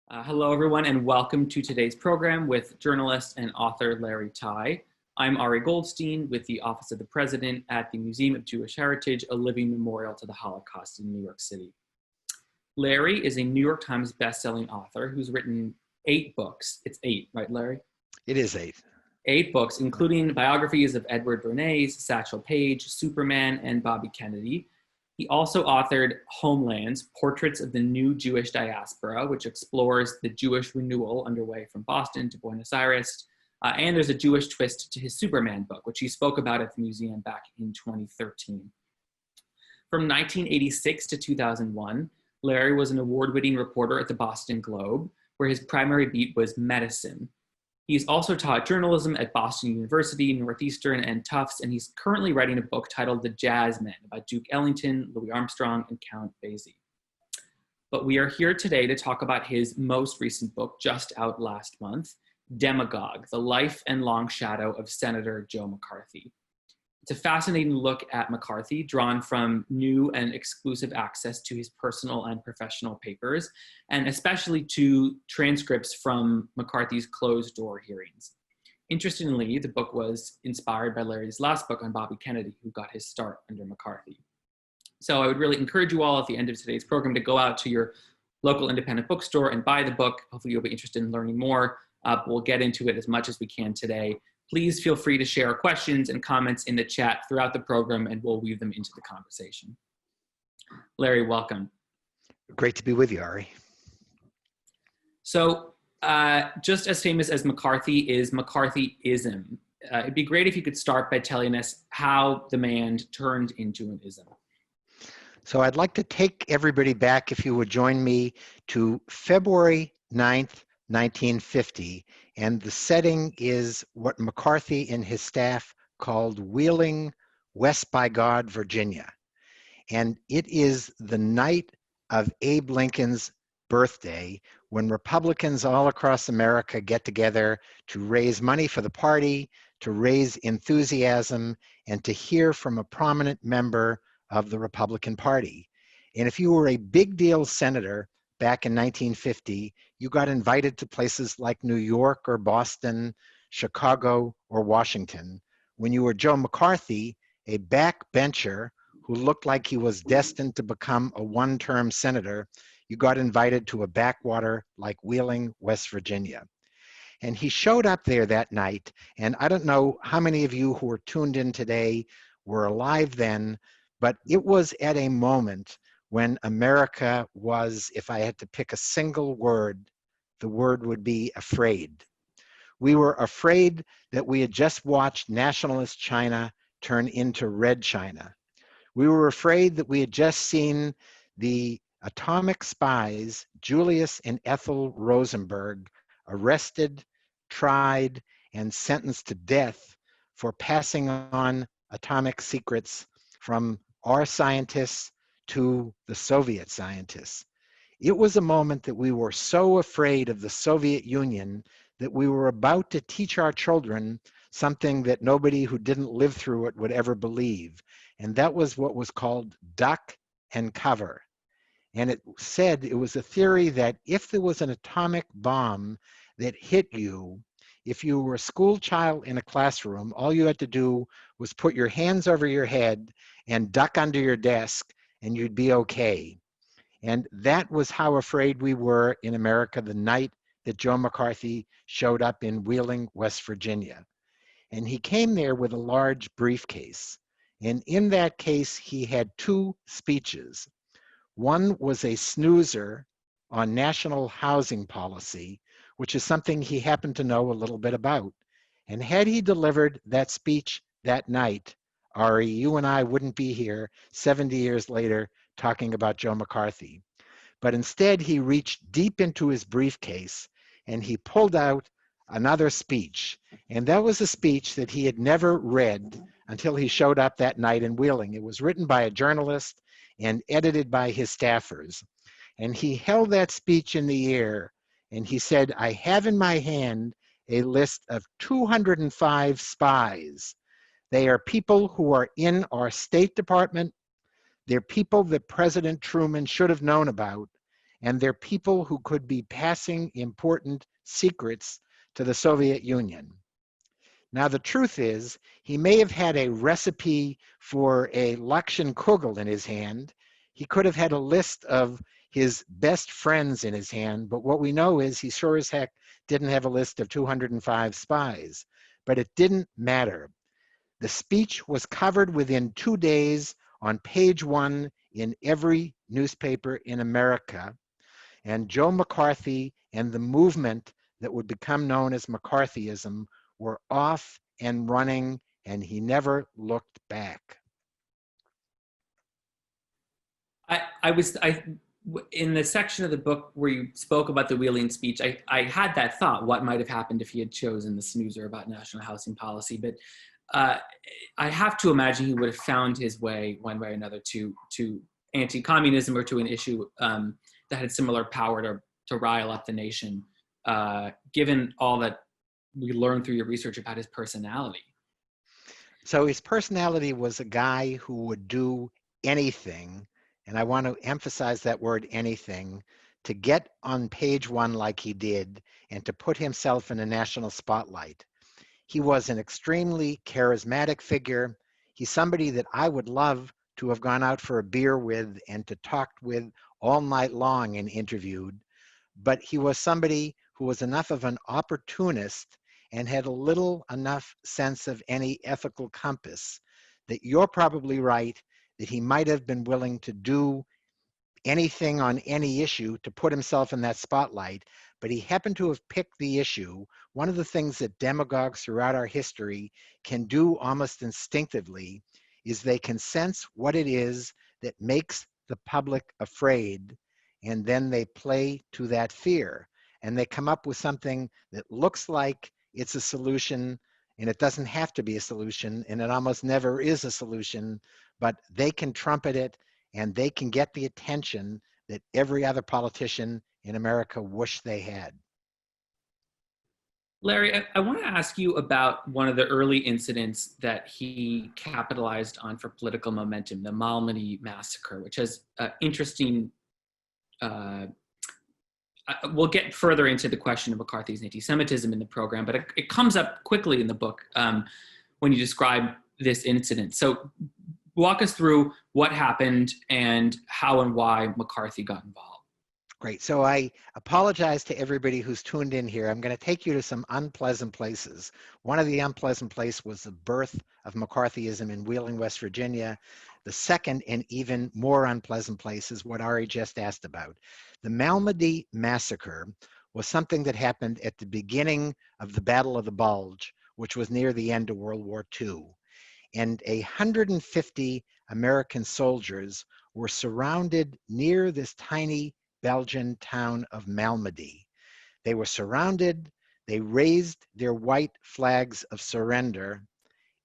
Hello, everyone, and welcome to today's program with journalist and author Larry Tye. I'm Ari Goldstein with the Office of the President at the Museum of Jewish Heritage, a living memorial to the Holocaust in New York City. Larry is a New York Times bestselling author who's written 8 books. It's 8, right, Larry? It is 8. 8 books, including biographies of Edward Bernays, Satchel Paige, Superman, and Bobby Kennedy. He also authored Homelands, Portraits of the New Jewish Diaspora, which explores the Jewish renewal underway from Boston to Buenos Aires. And there's a Jewish twist to his Superman book, which he spoke about at the museum back in 2013. From 1986 to 2001, Larry was an award-winning reporter at the Boston Globe, where his primary beat was medicine. He's also taught journalism at Boston University, Northeastern, and Tufts, and he's currently writing a book titled The Jazz Men about Duke Ellington, Louis Armstrong, and Count Basie. But we are here today to talk about his most recent book, just out last month, Demagogue, The Life and Long Shadow of Senator Joe McCarthy. It's a fascinating look at McCarthy, drawn from new and exclusive access to his personal and professional papers, and especially to transcripts from McCarthy's closed-door hearings. Interestingly, the book was inspired by Larry's last book on Bobby Kennedy, who got his start under McCarthy. So I would really encourage you all at the end of today's program to go out to your local independent bookstore and buy the book. Hopefully you'll be interested in learning more. But we'll get into it as much as we can today. Please feel free to share questions and comments in the chat throughout the program, and we'll weave them into the conversation. Larry, welcome. Great to be with you, Ari. So just as famous as McCarthy is McCarthyism. It'd be great if you could start by telling us how the man turned into an ism. So I'd like to take everybody back, if you would join me, to February 9th, 1950, and the setting is what McCarthy and his staff called Wheeling, West by God, Virginia. And it is the night of Abe Lincoln's birthday, when Republicans all across America get together to raise money for the party, to raise enthusiasm, and to hear from a prominent member of the Republican Party. And if you were a big deal senator back in 1950, you got invited to places like New York or Boston, Chicago or Washington. When you were Joe McCarthy, a backbencher who looked like he was destined to become a one-term senator, you got invited to a backwater like Wheeling, West Virginia. And he showed up there that night, and I don't know how many of you who are tuned in today were alive then, but it was at a moment when America was, if I had to pick a single word, the word would be afraid. We were afraid that we had just watched nationalist China turn into red China. We were afraid that we had just seen the atomic spies, Julius and Ethel Rosenberg, arrested, tried, and sentenced to death for passing on atomic secrets from our scientists to the Soviet scientists. It was a moment that we were so afraid of the Soviet Union that we were about to teach our children something that nobody who didn't live through it would ever believe. And that was what was called duck and cover. And it said, it was a theory that if there was an atomic bomb that hit you, if you were a school child in a classroom, all you had to do was put your hands over your head and duck under your desk, and you'd be okay. And that was how afraid we were in America the night that Joe McCarthy showed up in Wheeling, West Virginia. And he came there with a large briefcase. And in that case, he had 2 speeches. One was a snoozer on national housing policy, which is something he happened to know a little bit about. And had he delivered that speech that night, Ari, you and I wouldn't be here 70 years later talking about Joe McCarthy. But instead, he reached deep into his briefcase and he pulled out another speech. And that was a speech that he had never read until he showed up that night in Wheeling. It was written by a journalist and edited by his staffers. And he held that speech in the air and he said, I have in my hand a list of 205 spies. They are people who are in our State Department. They're people that President Truman should have known about. and they're people who could be passing important secrets to the Soviet Union. Now, the truth is, he may have had a recipe for a Lakshan Kugel in his hand. He could have had a list of his best friends in his hand, but what we know is he sure as heck didn't have a list of 205 spies. But it didn't matter. The speech was covered within 2 days on page 1 in every newspaper in America. And Joe McCarthy and the movement that would become known as McCarthyism were off and running, and he never looked back. In the section of the book where you spoke about the Wheeling speech, I had that thought, what might have happened if he had chosen the snoozer about national housing policy. But I have to imagine he would have found his way one way or another to anti-communism or to an issue that had similar power to rile up the nation, given all that we learned through your research about his personality. So his personality was a guy who would do anything, and I want to emphasize that word anything, to get on page 1 like he did and to put himself in a national spotlight. He was an extremely charismatic figure. He's somebody that I would love to have gone out for a beer with and to talk with all night long and interviewed. But he was somebody who was enough of an opportunist and had a little enough sense of any ethical compass that you're probably right that he might have been willing to do anything on any issue to put himself in that spotlight, but he happened to have picked the issue. One of the things that demagogues throughout our history can do almost instinctively is they can sense what it is that makes the public afraid, and then they play to that fear. And they come up with something that looks like it's a solution, and it doesn't have to be a solution, and it almost never is a solution, but they can trumpet it, and they can get the attention that every other politician in America wished they had. Larry, I want to ask you about one of the early incidents that he capitalized on for political momentum, the Malmody Massacre, which has interesting, we'll get further into the question of McCarthy's anti-Semitism in the program, but it comes up quickly in the book when you describe this incident. So walk us through what happened and how and why McCarthy got involved. Great. So I apologize to everybody who's tuned in here. I'm going to take you to some unpleasant places. One of the unpleasant places was the birth of McCarthyism in Wheeling, West Virginia. The second and even more unpleasant place is what Ari just asked about. The Malmody Massacre was something that happened at the beginning of the Battle of the Bulge, which was near the end of World War II. And 150 American soldiers were surrounded near this tiny Belgian town of Malmedy. They were surrounded, they raised their white flags of surrender,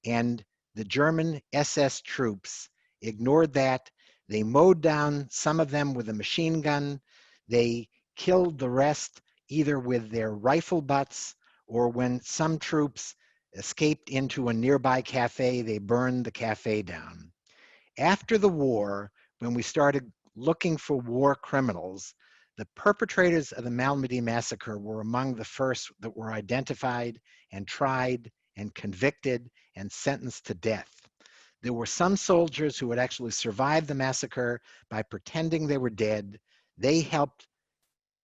and the German SS troops ignored that. They mowed down some of them with a machine gun. They killed the rest either with their rifle butts, or when some troops escaped into a nearby cafe, they burned the cafe down. After the war, when we started looking for war criminals, the perpetrators of the Malmedy Massacre were among the first that were identified and tried and convicted and sentenced to death. There were some soldiers who had actually survived the massacre by pretending they were dead. They helped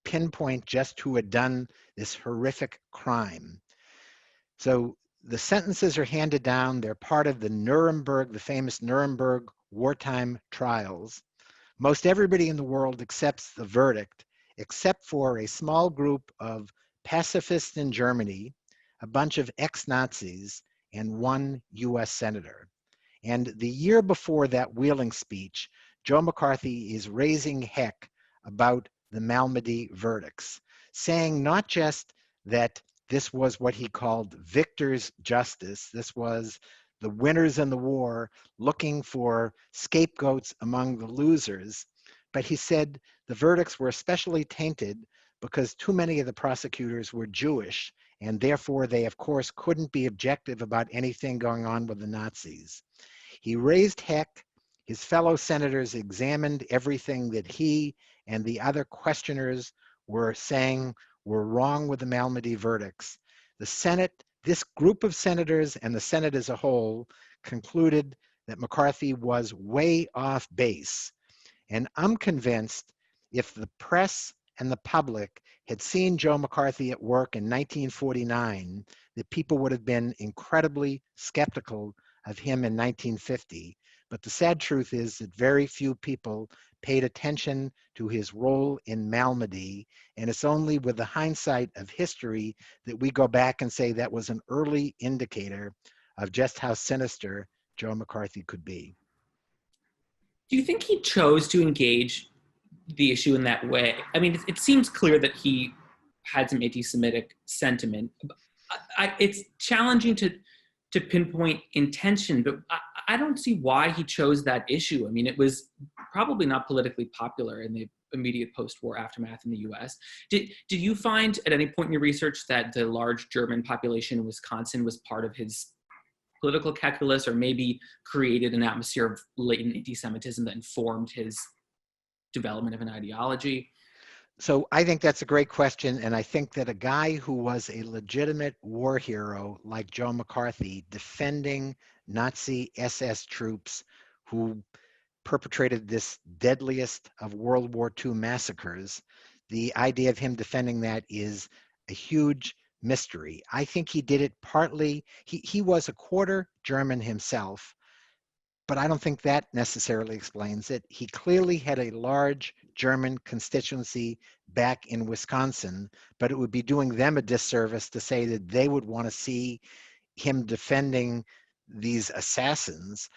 pinpoint just who had done this horrific crime. So the sentences are handed down. They're part of the Nuremberg, the famous Nuremberg wartime trials. Most everybody in the world accepts the verdict, except for a small group of pacifists in Germany, a bunch of ex-Nazis, and one US senator. And the year before that Wheeling speech, Joe McCarthy is raising heck about the Malmedy verdicts, saying not just that this was what he called victor's justice, this was the winners in the war looking for scapegoats among the losers, but he said the verdicts were especially tainted because too many of the prosecutors were Jewish, and therefore they of course couldn't be objective about anything going on with the Nazis. He raised heck. His fellow senators examined everything that he and the other questioners were saying were wrong with the Malmody verdicts, the Senate, this group of senators and the Senate as a whole, concluded that McCarthy was way off base. And I'm convinced if the press and the public had seen Joe McCarthy at work in 1949, that people would have been incredibly skeptical of him in 1950. But the sad truth is that very few people paid attention to his role in Malmedy, and it's only with the hindsight of history that we go back and say that was an early indicator of just how sinister Joe McCarthy could be. Do you think he chose to engage the issue in that way? I mean, it seems clear that he had some anti-Semitic sentiment. It's challenging to pinpoint intention, but I don't see why he chose that issue. I mean, it was probably not politically popular in the immediate post-war aftermath in the US. Did you find at any point in your research that the large German population in Wisconsin was part of his political calculus, or maybe created an atmosphere of latent anti-Semitism that informed his development of an ideology? So I think that's a great question. And I think that a guy who was a legitimate war hero like Joe McCarthy, defending Nazi SS troops who perpetrated this deadliest of World War II massacres, the idea of him defending that is a huge mystery. I think he did it partly, he was a quarter German himself, but I don't think that necessarily explains it. He clearly had a large German constituency back in Wisconsin, but it would be doing them a disservice to say that they would want to see him defending these assassins.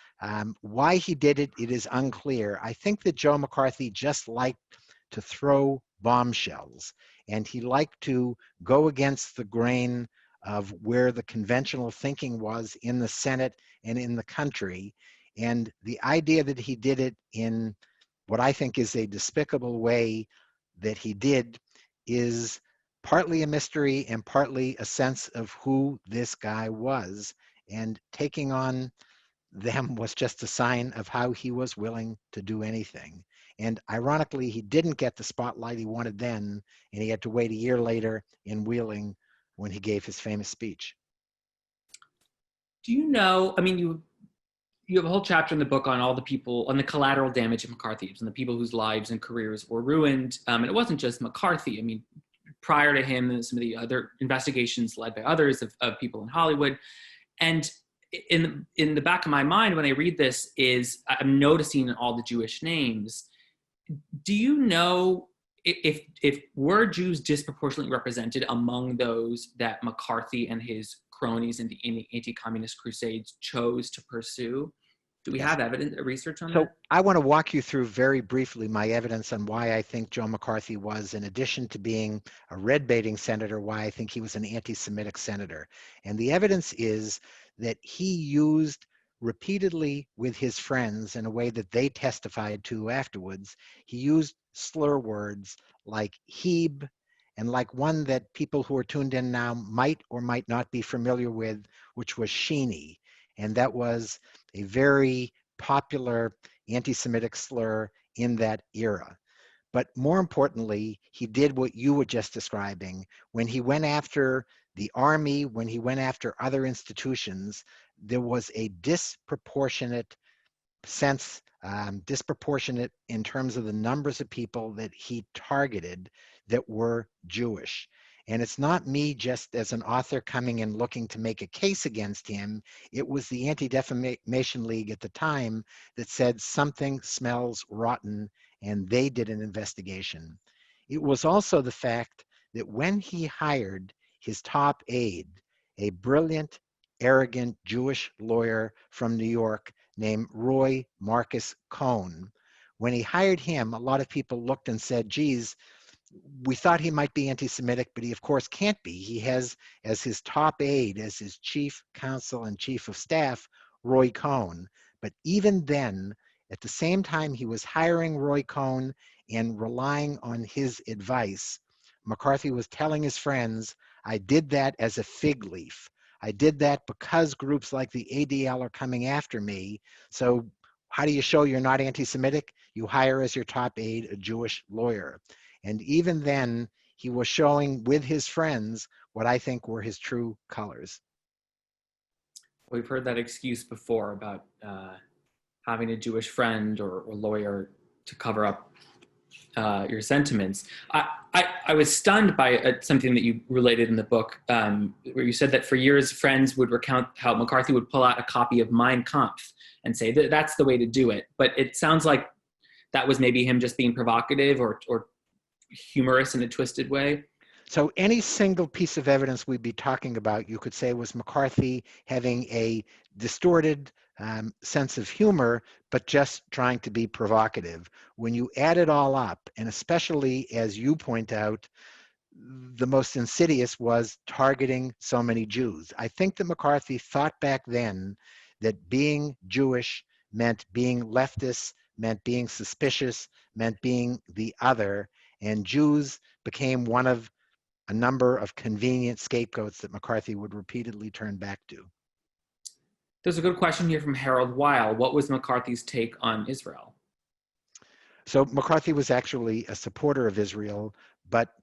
Why he did it, it is unclear. I think that Joe McCarthy just liked to throw bombshells, and he liked to go against the grain of where the conventional thinking was in the Senate and in the country. And the idea that he did it in what I think is a despicable way that he did is partly a mystery and partly a sense of who this guy was. And taking on them was just a sign of how he was willing to do anything. And ironically, he didn't get the spotlight he wanted then, and he had to wait a year later in Wheeling when he gave his famous speech. Do you know, I mean, you have a whole chapter in the book on all the people, on the collateral damage of McCarthyism and the people whose lives and careers were ruined. And it wasn't just McCarthy. I mean, prior to him, and some of the other investigations led by others of people in Hollywood. And in the back of my mind when I read this is I'm noticing all the Jewish names. Do you know if were Jews disproportionately represented among those that McCarthy and his cronies in the anti-communist crusades chose to pursue? Do we have evidence, research on that? So I want to walk you through very briefly my evidence on why I think Joe McCarthy was, in addition to being a red-baiting senator, why I think he was an anti-Semitic senator. And the evidence is that he used repeatedly with his friends in a way that they testified to afterwards. He used slur words like Heb, and like one that people who are tuned in now might or might not be familiar with, which was Sheeny. And that was a very popular anti-Semitic slur in that era. But more importantly, he did what you were just describing. When he went after the army, when he went after other institutions, there was a disproportionate sense, disproportionate in terms of the numbers of people that he targeted that were Jewish. And it's not me just as an author coming and looking to make a case against him. It was the Anti-Defamation League at the time that said something smells rotten, and they did an investigation. It was also the fact that when he hired his top aide, a brilliant, arrogant Jewish lawyer from New York named Roy Marcus Cohn, when he hired him, a lot of people looked and said, geez, we thought he might be anti-Semitic, but he of course can't be. He has as his top aide, as his chief counsel and chief of staff, Roy Cohn. But even then, at the same time he was hiring Roy Cohn and relying on his advice, McCarthy was telling his friends, I did that as a fig leaf. I did that because groups like the ADL are coming after me. So how do you show you're not anti-Semitic? You hire as your top aide a Jewish lawyer. And even then, he was showing with his friends what I think were his true colors. We've heard that excuse before about having a Jewish friend or lawyer to cover up your sentiments. I was stunned by something that you related in the book, where you said that for years friends would recount how McCarthy would pull out a copy of Mein Kampf and say that that's the way to do it. But it sounds like that was maybe him just being provocative or humorous in a twisted way. So any single piece of evidence we'd be talking about, you could say was McCarthy having a distorted sense of humor, but just trying to be provocative. When you add it all up, and especially as you point out, the most insidious was targeting so many Jews. I think that McCarthy thought back then that being Jewish meant being leftist, meant being suspicious, meant being the other, and Jews became one of a number of convenient scapegoats that McCarthy would repeatedly turn back to. There's a good question here from Harold Weil. What was McCarthy's take on Israel? So McCarthy was actually a supporter of Israel, but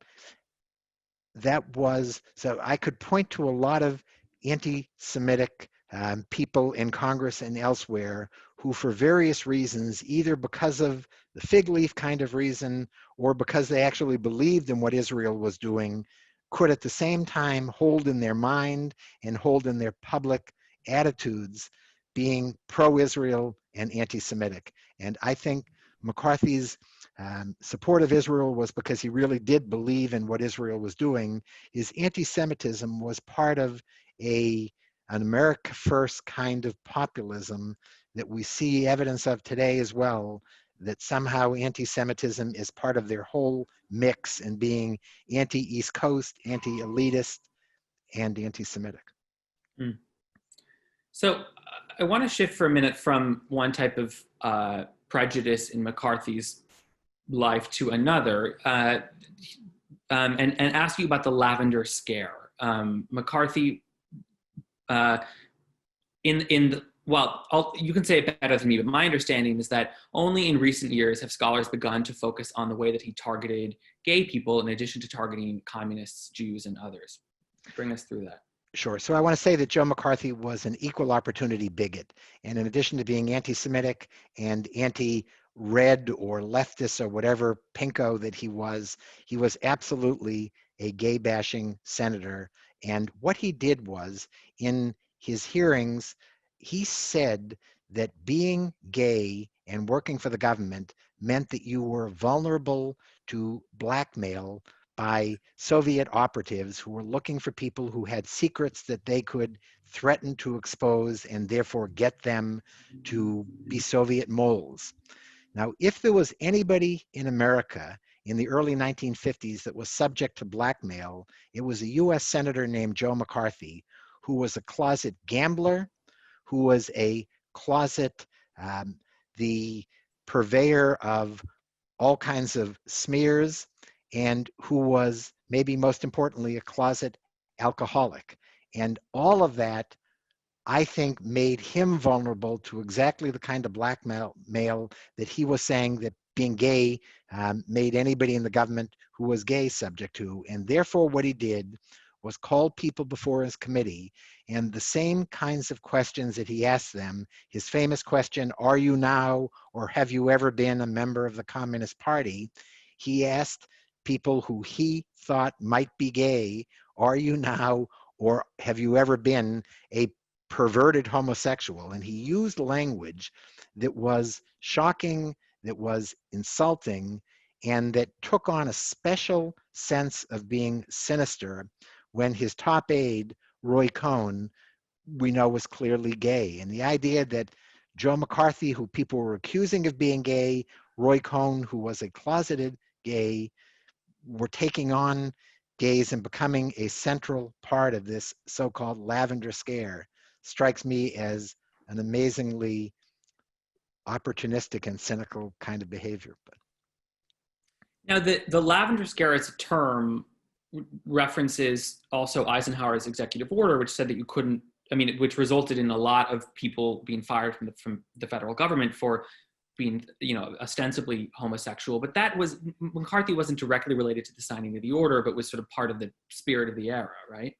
so I could point to a lot of anti-Semitic people in Congress and elsewhere who, for various reasons, either because of the fig leaf kind of reason or because they actually believed in what Israel was doing, could at the same time hold in their mind and hold in their public attitudes being pro-Israel and anti-Semitic. And I think McCarthy's support of Israel was because he really did believe in what Israel was doing. His anti-Semitism was part of an America First kind of populism that we see evidence of today as well, that somehow anti-Semitism is part of their whole mix and being anti-East Coast, anti-elitist, and anti-Semitic. Hmm. So I want to shift for a minute from one type of prejudice in McCarthy's life to another, and ask you about the Lavender Scare. McCarthy, you can say it better than me, but my understanding is that only in recent years have scholars begun to focus on the way that he targeted gay people in addition to targeting communists, Jews, and others. Bring us through that. Sure. So I want to say that Joe McCarthy was an equal opportunity bigot. And in addition to being anti-Semitic and anti-red or leftist or whatever pinko that he was absolutely a gay bashing senator. And what he did was, in his hearings, he said that being gay and working for the government meant that you were vulnerable to blackmail by Soviet operatives who were looking for people who had secrets that they could threaten to expose and therefore get them to be Soviet moles. Now, if there was anybody in America in the early 1950s that was subject to blackmail, it was a US Senator named Joe McCarthy, who was a closet gambler, who was a closet, the purveyor of all kinds of smears, and who was, maybe most importantly, a closet alcoholic. And all of that, I think, made him vulnerable to exactly the kind of blackmail that he was saying that being gay made anybody in the government who was gay subject to. And therefore, what he did was call people before his committee, and the same kinds of questions that he asked them, his famous question, "Are you now or have you ever been a member of the Communist Party?" He asked people who he thought might be gay, "Are you now or have you ever been a perverted homosexual?" And he used language that was shocking, that was insulting, and that took on a special sense of being sinister when his top aide, Roy Cohn, we know was clearly gay. And the idea that Joe McCarthy, who people were accusing of being gay, Roy Cohn, who was a closeted gay, were taking on gays and becoming a central part of this so-called Lavender Scare strikes me as an amazingly opportunistic and cynical kind of behavior. But now, the Lavender Scare as a term references also Eisenhower's executive order, which said that you couldn't which resulted in a lot of people being fired from the federal government for being, ostensibly homosexual. But McCarthy wasn't directly related to the signing of the order, but was sort of part of the spirit of the era, right?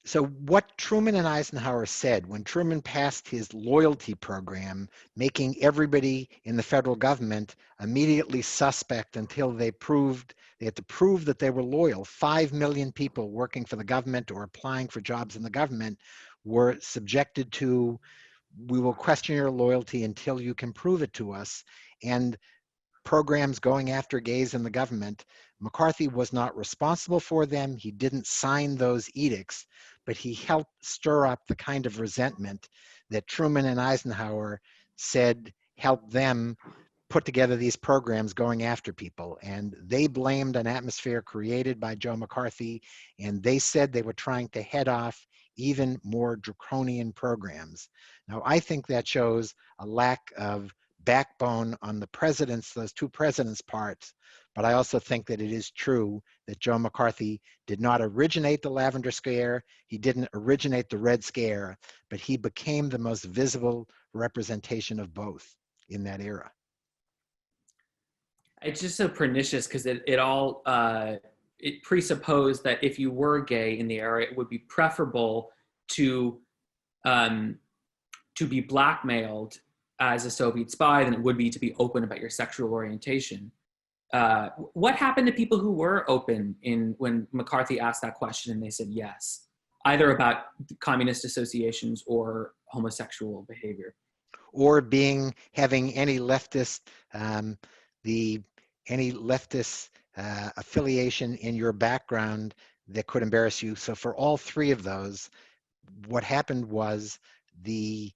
So what Truman and Eisenhower said when Truman passed his loyalty program, making everybody in the federal government immediately suspect until they had to prove that they were loyal. 5 million people working for the government or applying for jobs in the government were subjected to, we will question your loyalty until you can prove it to us. And programs going after gays in the government, McCarthy was not responsible for them. He didn't sign those edicts, but he helped stir up the kind of resentment that Truman and Eisenhower said helped them put together these programs going after people. And they blamed an atmosphere created by Joe McCarthy, and they said they were trying to head off even more draconian programs. Now, I think that shows a lack of backbone on those two presidents' parts, but I also think that it is true that Joe McCarthy did not originate the Lavender Scare, he didn't originate the Red Scare, but he became the most visible representation of both in that era. It's just so pernicious because it presupposed that if you were gay in the era, it would be preferable to be blackmailed as a Soviet spy than it would be to be open about your sexual orientation. What happened to people who were open when McCarthy asked that question and they said yes, either about communist associations or homosexual behavior? Or having any leftist affiliation in your background that could embarrass you. So for all three of those, what happened was the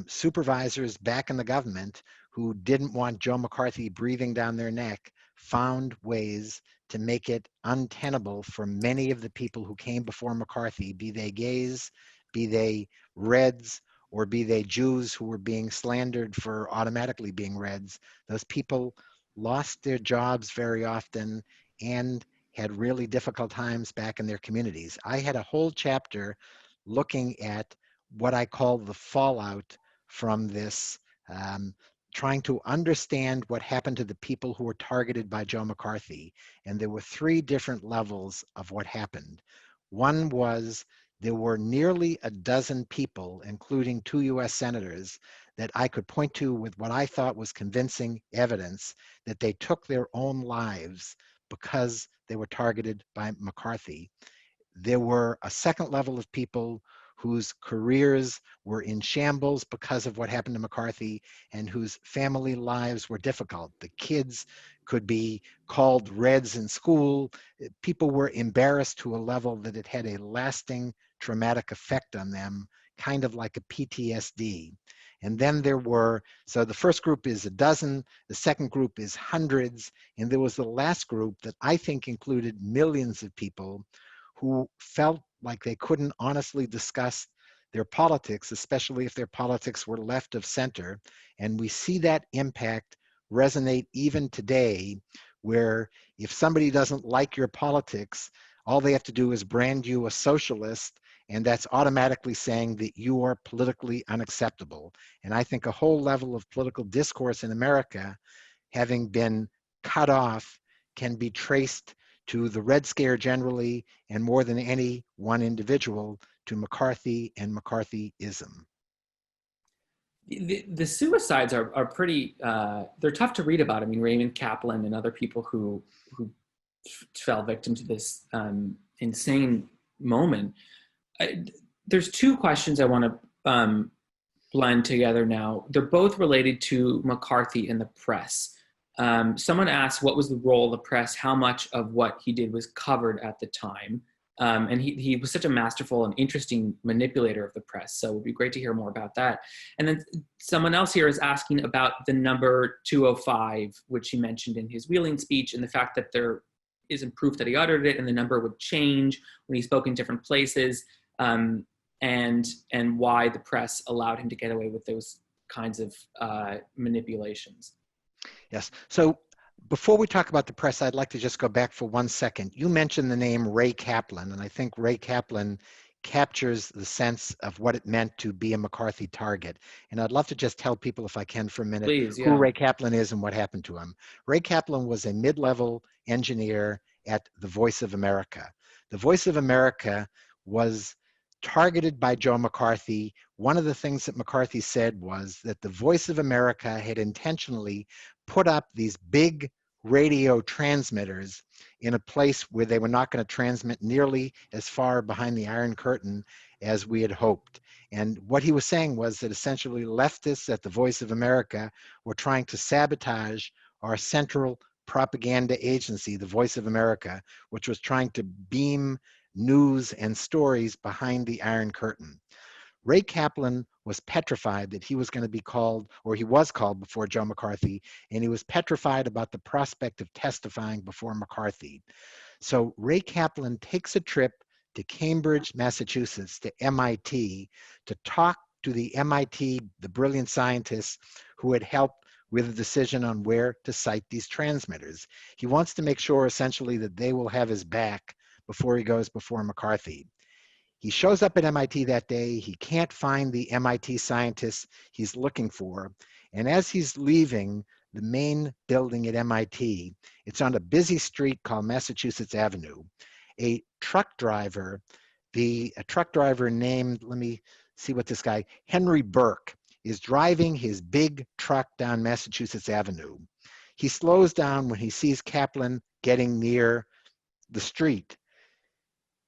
supervisors back in the government who didn't want Joe McCarthy breathing down their neck found ways to make it untenable for many of the people who came before McCarthy, be they gays, be they Reds, or be they Jews who were being slandered for automatically being Reds. Those people lost their jobs very often and had really difficult times back in their communities. I had a whole chapter looking at what I call the fallout from this, trying to understand what happened to the people who were targeted by Joe McCarthy. And there were three different levels of what happened. One was there were nearly a dozen people, including 2 US senators, that I could point to with what I thought was convincing evidence that they took their own lives because they were targeted by McCarthy. There were a second level of people whose careers were in shambles because of what happened to McCarthy and whose family lives were difficult. The kids could be called Reds in school. People were embarrassed to a level that it had a lasting traumatic effect on them, kind of like a PTSD. And then so the first group is a dozen, the second group is hundreds, and there was the last group that I think included millions of people who felt like they couldn't honestly discuss their politics, especially if their politics were left of center. And we see that impact resonate even today, where if somebody doesn't like your politics, all they have to do is brand you a socialist, and that's automatically saying that you are politically unacceptable. And I think a whole level of political discourse in America, having been cut off, can be traced to the Red Scare generally, and more than any one individual, to McCarthy and McCarthyism. The suicides are pretty, they're tough to read about. I mean, Raymond Kaplan and other people who fell victim to this insane moment. There's two questions I want to blend together now. They're both related to McCarthy and the press. Someone asked, what was the role of the press? How much of what he did was covered at the time? And he was such a masterful and interesting manipulator of the press. So it would be great to hear more about that. And then someone else here is asking about the number 205, which he mentioned in his Wheeling speech, and the fact that there isn't proof that he uttered it, and the number would change when he spoke in different places, and why the press allowed him to get away with those kinds of manipulations. Yes. So before we talk about the press, I'd like to just go back for 1 second. You mentioned the name Ray Kaplan, and I think Ray Kaplan captures the sense of what it meant to be a McCarthy target. And I'd love to just tell people, if I can for a minute, Please, who yeah. Ray Kaplan is and what happened to him. Ray Kaplan was a mid-level engineer at the Voice of America. The Voice of America was targeted by Joe McCarthy. One of the things that McCarthy said was that the Voice of America had intentionally put up these big radio transmitters in a place where they were not going to transmit nearly as far behind the Iron Curtain as we had hoped. And what he was saying was that essentially leftists at the Voice of America were trying to sabotage our central propaganda agency, the Voice of America, which was trying to beam news and stories behind the Iron Curtain. Ray Kaplan was petrified that he was going to be called, or he was called before Joe McCarthy, and he was petrified about the prospect of testifying before McCarthy. So Ray Kaplan takes a trip to Cambridge, Massachusetts, to MIT, to talk to the MIT, the brilliant scientists who had helped with the decision on where to site these transmitters. He wants to make sure essentially that they will have his back before he goes before McCarthy. He shows up at MIT that day. He can't find the MIT scientists he's looking for. And as he's leaving the main building at MIT, it's on a busy street called Massachusetts Avenue. A truck driver named, let me see what this guy, Henry Burke, is driving his big truck down Massachusetts Avenue. He slows down when he sees Kaplan getting near the street.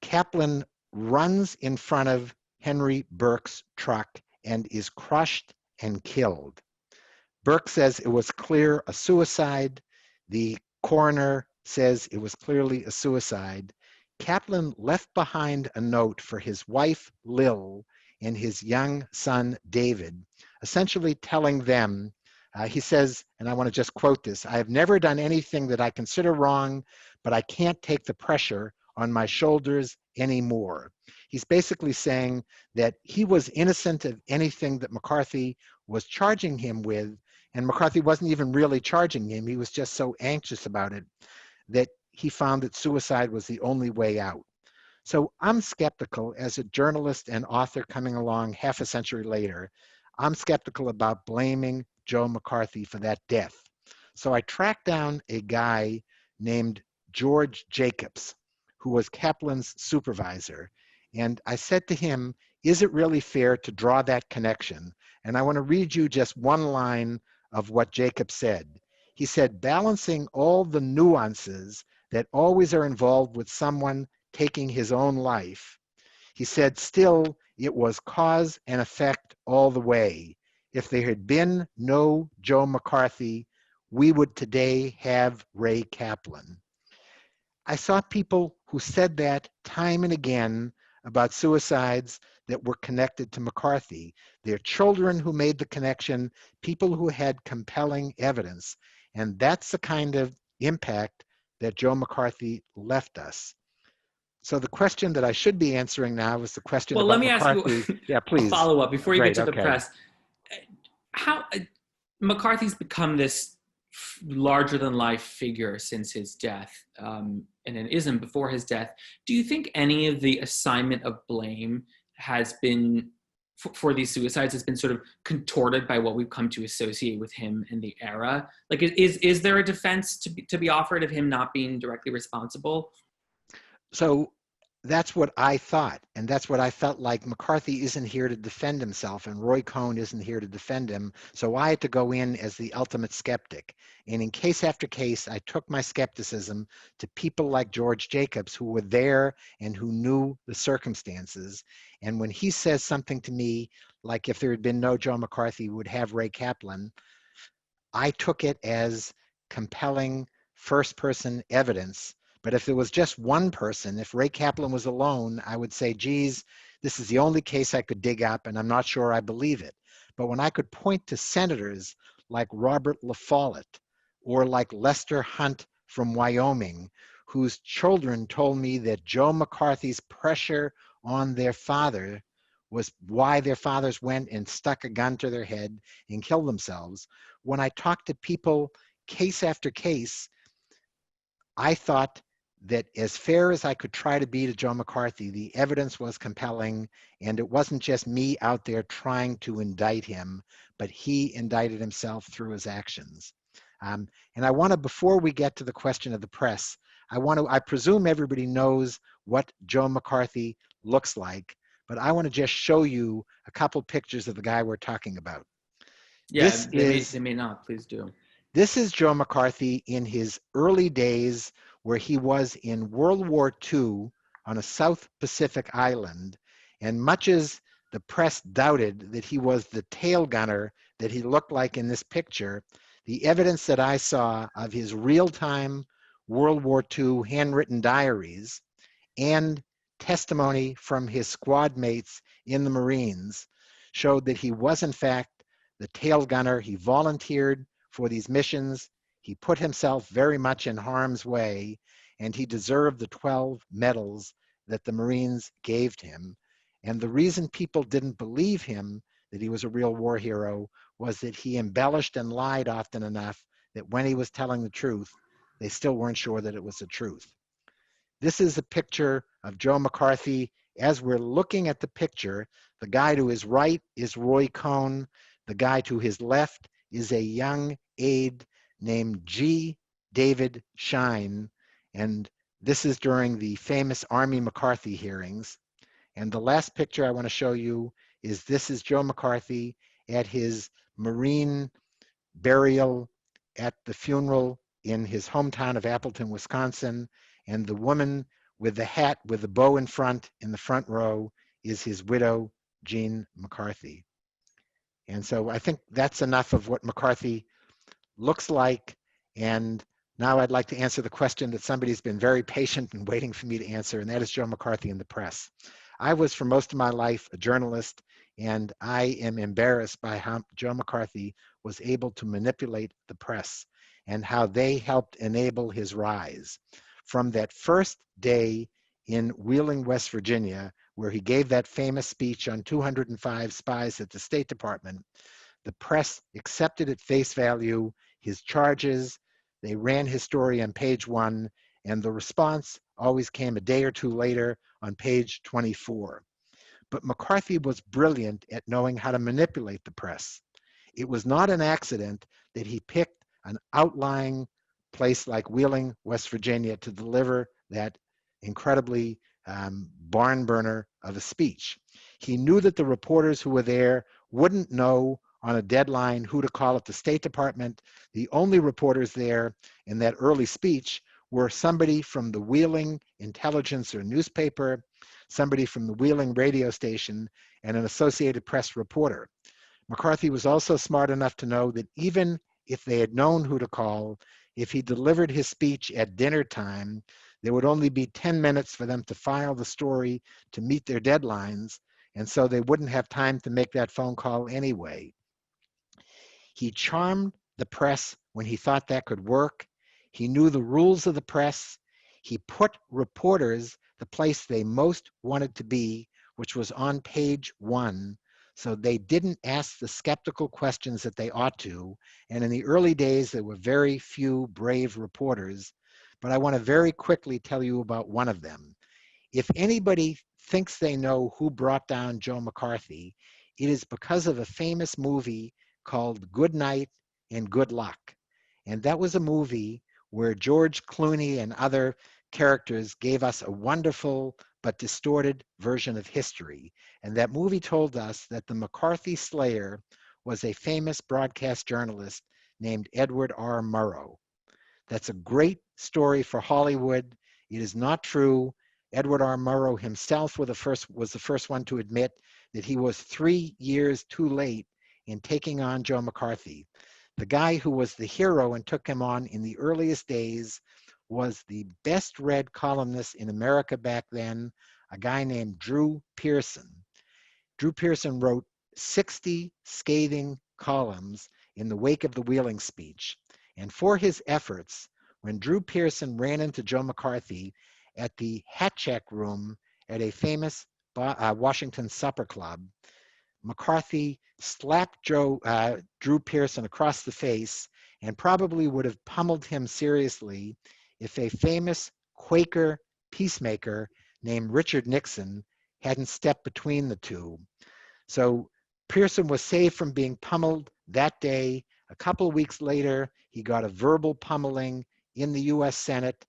Kaplan runs in front of Henry Burke's truck and is crushed and killed. Burke says it was clear a suicide. The coroner says it was clearly a suicide. Kaplan left behind a note for his wife, Lil, and his young son, David, essentially telling them, he says, and I want to just quote this, "I have never done anything that I consider wrong, but I can't take the pressure on my shoulders anymore." He's basically saying that he was innocent of anything that McCarthy was charging him with, and McCarthy wasn't even really charging him. He was just so anxious about it that he found that suicide was the only way out. So I'm skeptical as a journalist and author coming along half a century later. I'm skeptical about blaming Joe McCarthy for that death. So I tracked down a guy named George Jacobs, who was Kaplan's supervisor. And I said to him, is it really fair to draw that connection? And I want to read you just one line of what Jacobs said. He said, balancing all the nuances that always are involved with someone taking his own life, he said, still, it was cause and effect all the way. If there had been no Joe McCarthy, we would today have Ray Kaplan. I saw people who said that time and again about suicides that were connected to McCarthy. Their children who made the connection, people who had compelling evidence. And that's the kind of impact that Joe McCarthy left us. So the question that I should be answering now is the question Well, about let me McCarthy. ask you Yeah, a please. follow-up before you get Great, to the okay. press. How McCarthy's become this larger-than-life figure since his death, and an ism before his death. Do you think any of the assignment of blame has been, for these suicides, has been sort of contorted by what we've come to associate with him in the era? Like, is there a defense to be offered of him not being directly responsible? So that's what I thought, and that's what I felt like. McCarthy isn't here to defend himself, and Roy Cohn isn't here to defend him. So I had to go in as the ultimate skeptic. And in case after case, I took my skepticism to people like George Jacobs, who were there and who knew the circumstances. And when he says something to me, like if there had been no Joe McCarthy, we would have Ray Kaplan, I took it as compelling first-person evidence. But if there was just one person, if Ray Kaplan was alone, I would say, geez, this is the only case I could dig up, and I'm not sure I believe it. But when I could point to senators like Robert La Follette or like Lester Hunt from Wyoming, whose children told me that Joe McCarthy's pressure on their father was why their fathers went and stuck a gun to their head and killed themselves. When I talked to people case after case, I thought that as fair as I could try to be to Joe McCarthy, the evidence was compelling, and it wasn't just me out there trying to indict him, but he indicted himself through his actions. And I want to, before we get to the question of the press, I presume everybody knows what Joe McCarthy looks like, but I want to just show you a couple pictures of the guy we're talking about. Yeah, they may not. Please do. This is Joe McCarthy in his early days, where he was in World War II on a South Pacific island. And much as the press doubted that he was the tail gunner that he looked like in this picture, the evidence that I saw of his real-time World War II handwritten diaries and testimony from his squad mates in the Marines showed that he was in fact the tail gunner. He volunteered for these missions. He put himself very much in harm's way, and he deserved the 12 medals that the Marines gave him. And the reason people didn't believe him that he was a real war hero was that he embellished and lied often enough that when he was telling the truth, they still weren't sure that it was the truth. This is a picture of Joe McCarthy. As we're looking at the picture, the guy to his right is Roy Cohn. The guy to his left is a young aide named G. David Shine. And this is during the famous Army McCarthy hearings. And the last picture I want to show you is this is Joe McCarthy at his Marine burial at the funeral in his hometown of Appleton, Wisconsin. And the woman with the hat with the bow in the front row, is his widow, Jean McCarthy. And so I think that's enough of what McCarthy looks like. And now I'd like to answer the question that somebody's been very patient and waiting for me to answer, and that is Joe McCarthy in the press. I was for most of my life a journalist, and I am embarrassed by how Joe McCarthy was able to manipulate the press and how they helped enable his rise. From that first day in Wheeling, West Virginia, where he gave that famous speech on 205 spies at the State Department, the press accepted at face value his charges. They ran his story on page 1, and the response always came a day or two later on page 24. But McCarthy was brilliant at knowing how to manipulate the press. It was not an accident that he picked an outlying place like Wheeling, West Virginia, to deliver that incredibly barn burner of a speech. He knew that the reporters who were there wouldn't know on a deadline who to call at the State Department. The only reporters there in that early speech were somebody from the Wheeling Intelligence or newspaper, somebody from the Wheeling radio station, and an Associated Press reporter. McCarthy was also smart enough to know that even if they had known who to call, if he delivered his speech at dinner time, there would only be 10 minutes for them to file the story to meet their deadlines, and so they wouldn't have time to make that phone call anyway. He charmed the press when he thought that could work. He knew the rules of the press. He put reporters the place they most wanted to be, which was on page 1, so they didn't ask the skeptical questions that they ought to. And in the early days, there were very few brave reporters, but I want to very quickly tell you about one of them. If anybody thinks they know who brought down Joe McCarthy, it is because of a famous movie called Good Night and Good Luck. And that was a movie where George Clooney and other characters gave us a wonderful but distorted version of history. And that movie told us that the McCarthy slayer was a famous broadcast journalist named Edward R. Murrow. That's a great story for Hollywood. It is not true. Edward R. Murrow himself was the first one to admit that he was 3 years too late in taking on Joe McCarthy. The guy who was the hero and took him on in the earliest days was the best read columnist in America back then, a guy named Drew Pearson. Drew Pearson wrote 60 scathing columns in the wake of the Wheeling speech. And for his efforts, when Drew Pearson ran into Joe McCarthy at the hat check room at a famous Washington supper club, McCarthy slapped Drew Pearson across the face and probably would have pummeled him seriously if a famous Quaker peacemaker named Richard Nixon hadn't stepped between the two. So Pearson was saved from being pummeled that day. A couple of weeks later, he got a verbal pummeling in the US Senate,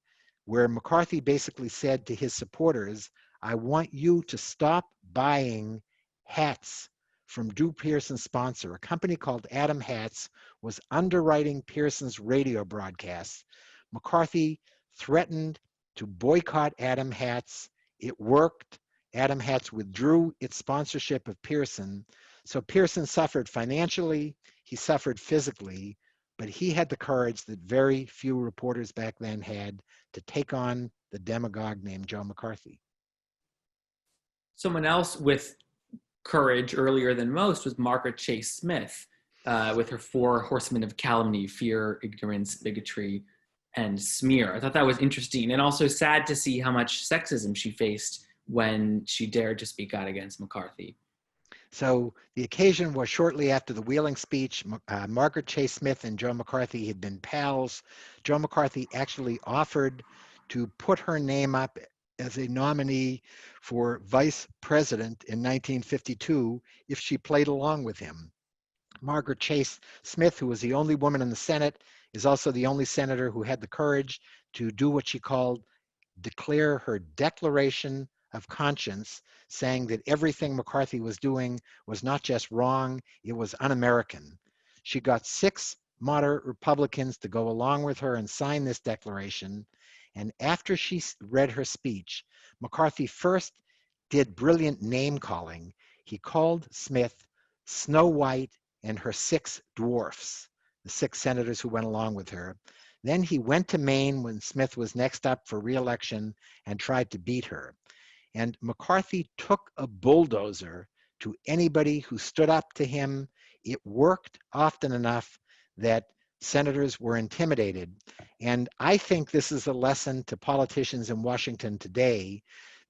where McCarthy basically said to his supporters, I want you to stop buying hats from Drew Pearson's sponsor. A company called Adam Hats was underwriting Pearson's radio broadcasts. McCarthy threatened to boycott Adam Hats. It worked. Adam Hats withdrew its sponsorship of Pearson. So Pearson suffered financially, he suffered physically, but he had the courage that very few reporters back then had to take on the demagogue named Joe McCarthy. Someone else with courage earlier than most was Margaret Chase Smith, with her 4 horsemen of calumny: fear, ignorance, bigotry, and smear. I thought that was interesting, and also sad to see how much sexism she faced when she dared to speak out against McCarthy. So the occasion was shortly after the Wheeling speech. Margaret Chase Smith and Joe McCarthy had been pals. Joe McCarthy actually offered to put her name up as a nominee for vice president in 1952 if she played along with him. Margaret Chase Smith, who was the only woman in the Senate, is also the only senator who had the courage to do what she called declare her declaration of conscience, saying that everything McCarthy was doing was not just wrong, it was un-American. She got 6 moderate Republicans to go along with her and sign this declaration. And after she read her speech, McCarthy first did brilliant name calling. He called Smith Snow White and her 6 dwarfs, the 6 senators who went along with her. Then he went to Maine when Smith was next up for re-election and tried to beat her. And McCarthy took a bulldozer to anybody who stood up to him. It worked often enough that senators were intimidated. And I think this is a lesson to politicians in Washington today,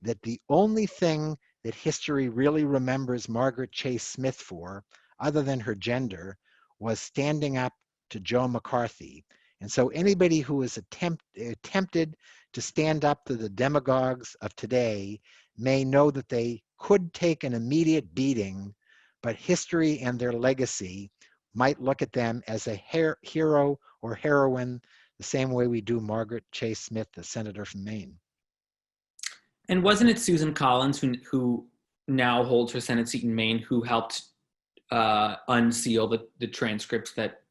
that the only thing that history really remembers Margaret Chase Smith for, other than her gender, was standing up to Joe McCarthy. And so anybody who is attempted to stand up to the demagogues of today may know that they could take an immediate beating, but history and their legacy might look at them as a hero or heroine, the same way we do Margaret Chase Smith, the senator from Maine. And wasn't it Susan Collins, who now holds her Senate seat in Maine, who helped unseal the transcripts that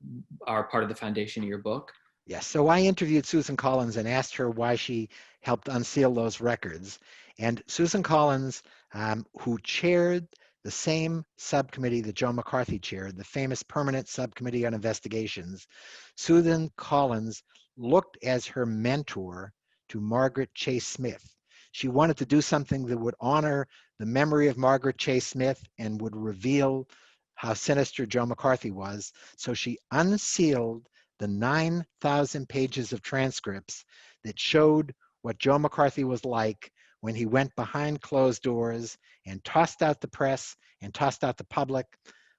are part of the foundation of your book? Yes, so I interviewed Susan Collins and asked her why she helped unseal those records. And Susan Collins, who chaired the same subcommittee that Joe McCarthy chaired, the famous Permanent Subcommittee on Investigations, Susan Collins looked as her mentor to Margaret Chase Smith. She wanted to do something that would honor the memory of Margaret Chase Smith and would reveal how sinister Joe McCarthy was. So she unsealed the 9,000 pages of transcripts that showed what Joe McCarthy was like when he went behind closed doors and tossed out the press and tossed out the public.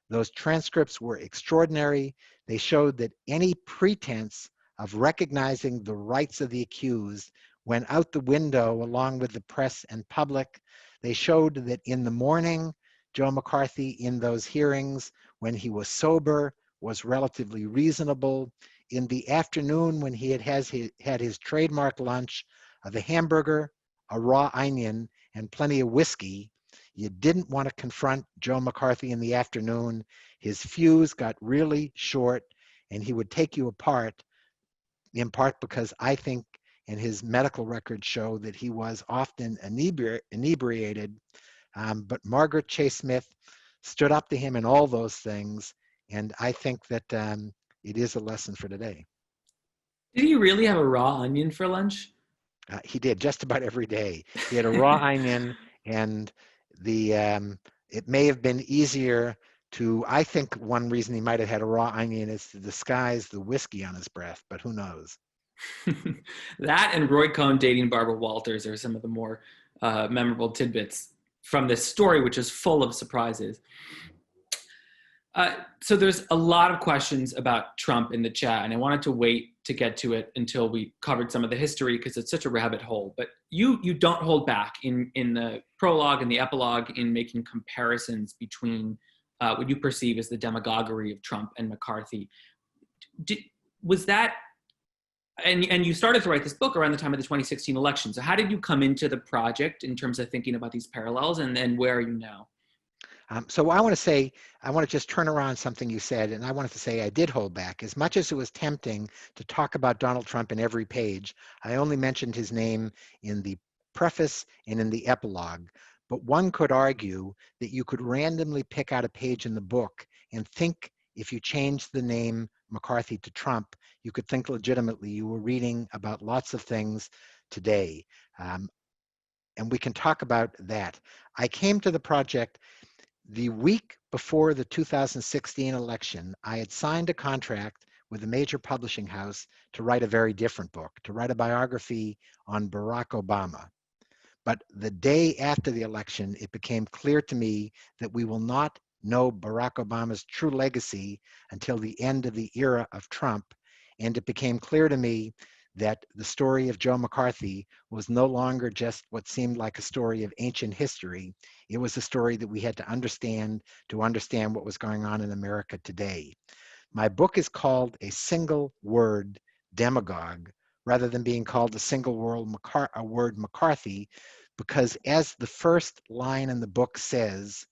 Those transcripts were extraordinary. They showed that any pretense of recognizing the rights of the accused went out the window along with the press and public. They showed that in the morning, Joe McCarthy in those hearings, when he was sober, was relatively reasonable. In the afternoon, when he had his trademark lunch of a hamburger, a raw onion, and plenty of whiskey, you didn't want to confront Joe McCarthy in the afternoon. His fuse got really short, and he would take you apart, in part because I think, and his medical records show, that he was often inebriated. But Margaret Chase Smith stood up to him in all those things, and I think that it is a lesson for today. Did he really have a raw onion for lunch? He did just about every day. He had a raw onion, and it may have been easier to, I think one reason he might have had a raw onion is to disguise the whiskey on his breath, but who knows? That and Roy Cohn dating Barbara Walters are some of the more memorable tidbits from this story, which is full of surprises. So there's a lot of questions about Trump in the chat, and I wanted to wait to get to it until we covered some of the history, because it's such a rabbit hole. But you don't hold back in the prologue and the epilogue in making comparisons between what you perceive as the demagoguery of Trump and McCarthy. Was that, and you started to write this book around the time of the 2016 election. So how did you come into the project in terms of thinking about these parallels, and then where are you now? So I want to just turn around something you said, and I wanted to say I did hold back. As much as it was tempting to talk about Donald Trump in every page, I only mentioned his name in the preface and in the epilogue. But one could argue that you could randomly pick out a page in the book and think, if you changed the name McCarthy to Trump, you could think legitimately you were reading about lots of things today. And we can talk about that. I came to the project the week before the 2016 election. I had signed a contract with a major publishing house to write a very different book, to write a biography on Barack Obama. But the day after the election, it became clear to me that we will not know Barack Obama's true legacy until the end of the era of Trump. And it became clear to me that the story of Joe McCarthy was no longer just what seemed like a story of ancient history. It was a story that we had to understand what was going on in America today. My book is called A Single Word Demagogue, rather than being called a single word McCarthy, because as the first line in the book says,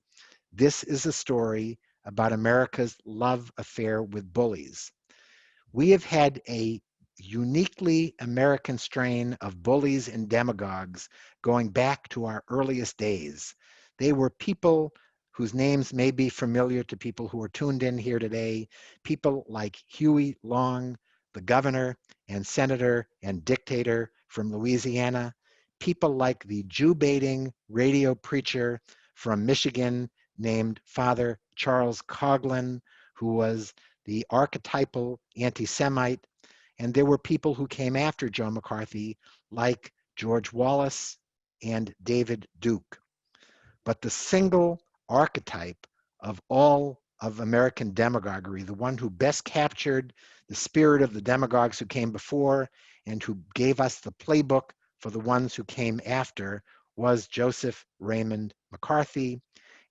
this is a story about America's love affair with bullies. We have had a uniquely American strain of bullies and demagogues going back to our earliest days. They were people whose names may be familiar to people who are tuned in here today, people like Huey Long, the governor and senator and dictator from Louisiana, people like the Jew-baiting radio preacher from Michigan named Father Charles Coughlin, who was the archetypal anti-Semite. And there were people who came after Joe McCarthy, like George Wallace and David Duke. But the single archetype of all of American demagoguery, the one who best captured the spirit of the demagogues who came before and who gave us the playbook for the ones who came after, was Joseph Raymond McCarthy.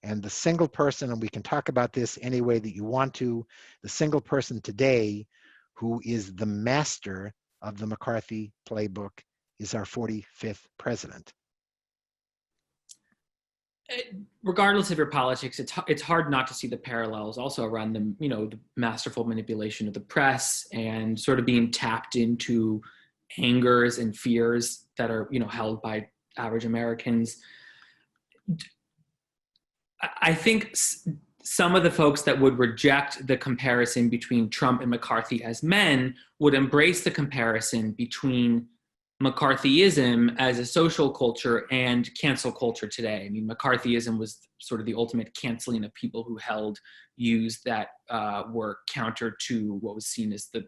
And the single person, and we can talk about this any way that you want to, the single person today who is the master of the McCarthy playbook is our 45th president. Regardless of your politics, it's hard not to see the parallels also around the masterful manipulation of the press and sort of being tapped into angers and fears that are held by average Americans. I think some of the folks that would reject the comparison between Trump and McCarthy as men would embrace the comparison between McCarthyism as a social culture and cancel culture today. I mean, McCarthyism was sort of the ultimate canceling of people who held views that were counter to what was seen as the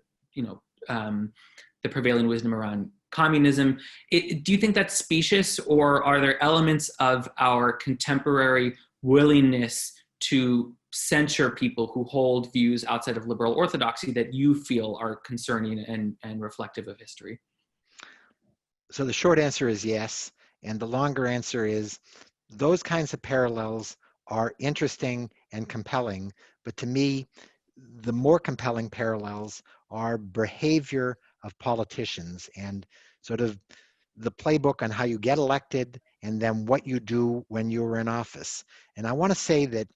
prevailing wisdom around communism. Do you think that's specious, or are there elements of our contemporary willingness to censure people who hold views outside of liberal orthodoxy that you feel are concerning and reflective of history? So the short answer is yes, and the longer answer is those kinds of parallels are interesting and compelling, but to me, the more compelling parallels are behavior of politicians and sort of the playbook on how you get elected and then what you do when you're in office. And I want to say that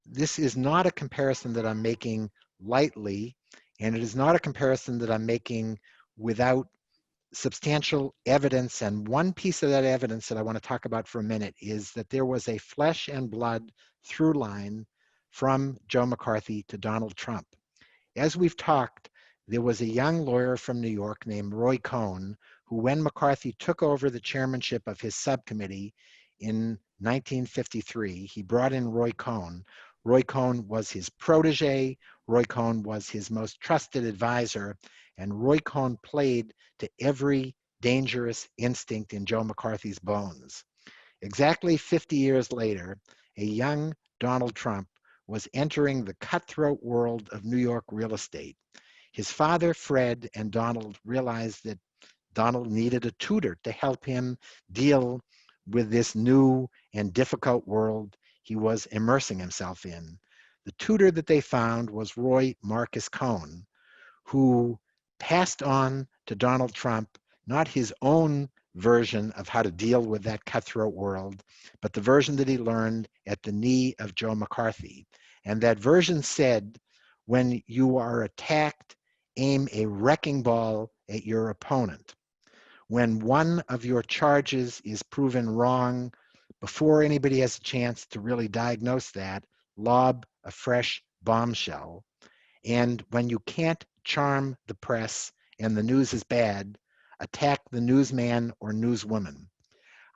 this is not a comparison that I'm making lightly, and it is not a comparison that I'm making without substantial evidence. And one piece of that evidence that I want to talk about for a minute is that there was a flesh and blood through line from Joe McCarthy to Donald Trump. As we've talked, there was a young lawyer from New York named Roy Cohn, who, when McCarthy took over the chairmanship of his subcommittee in 1953, he brought in Roy Cohn. Roy Cohn was his protege. Roy Cohn was his most trusted advisor. And Roy Cohn played to every dangerous instinct in Joe McCarthy's bones. Exactly 50 years later, a young Donald Trump was entering the cutthroat world of New York real estate. His father, Fred, and Donald realized that Donald needed a tutor to help him deal with this new and difficult world he was immersing himself in. The tutor that they found was Roy Marcus Cohn, who passed on to Donald Trump not his own version of how to deal with that cutthroat world, but the version that he learned at the knee of Joe McCarthy. And that version said, when you are attacked, aim a wrecking ball at your opponent. When one of your charges is proven wrong, before anybody has a chance to really diagnose that, lob a fresh bombshell. And when you can't charm the press and the news is bad, attack the newsman or newswoman.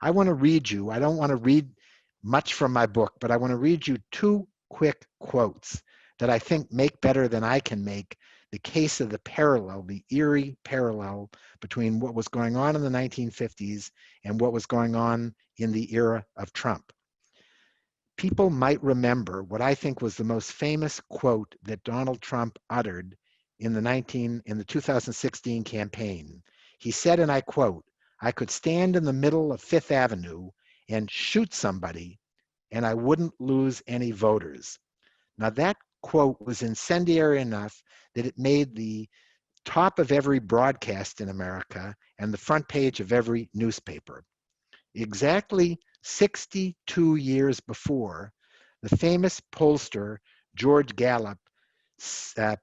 I want to read you, I don't want to read much from my book, but I want to read you two quick quotes that I think make better than I can make the case of the parallel, the eerie parallel between what was going on in the 1950s and what was going on in the era of Trump. People might remember what I think was the most famous quote that Donald Trump uttered in the 2016 campaign. He said, and I quote, "I could stand in the middle of Fifth Avenue and shoot somebody and I wouldn't lose any voters." Now that quote was incendiary enough that it made the top of every broadcast in America and the front page of every newspaper. Exactly 62 years before, the famous pollster George Gallup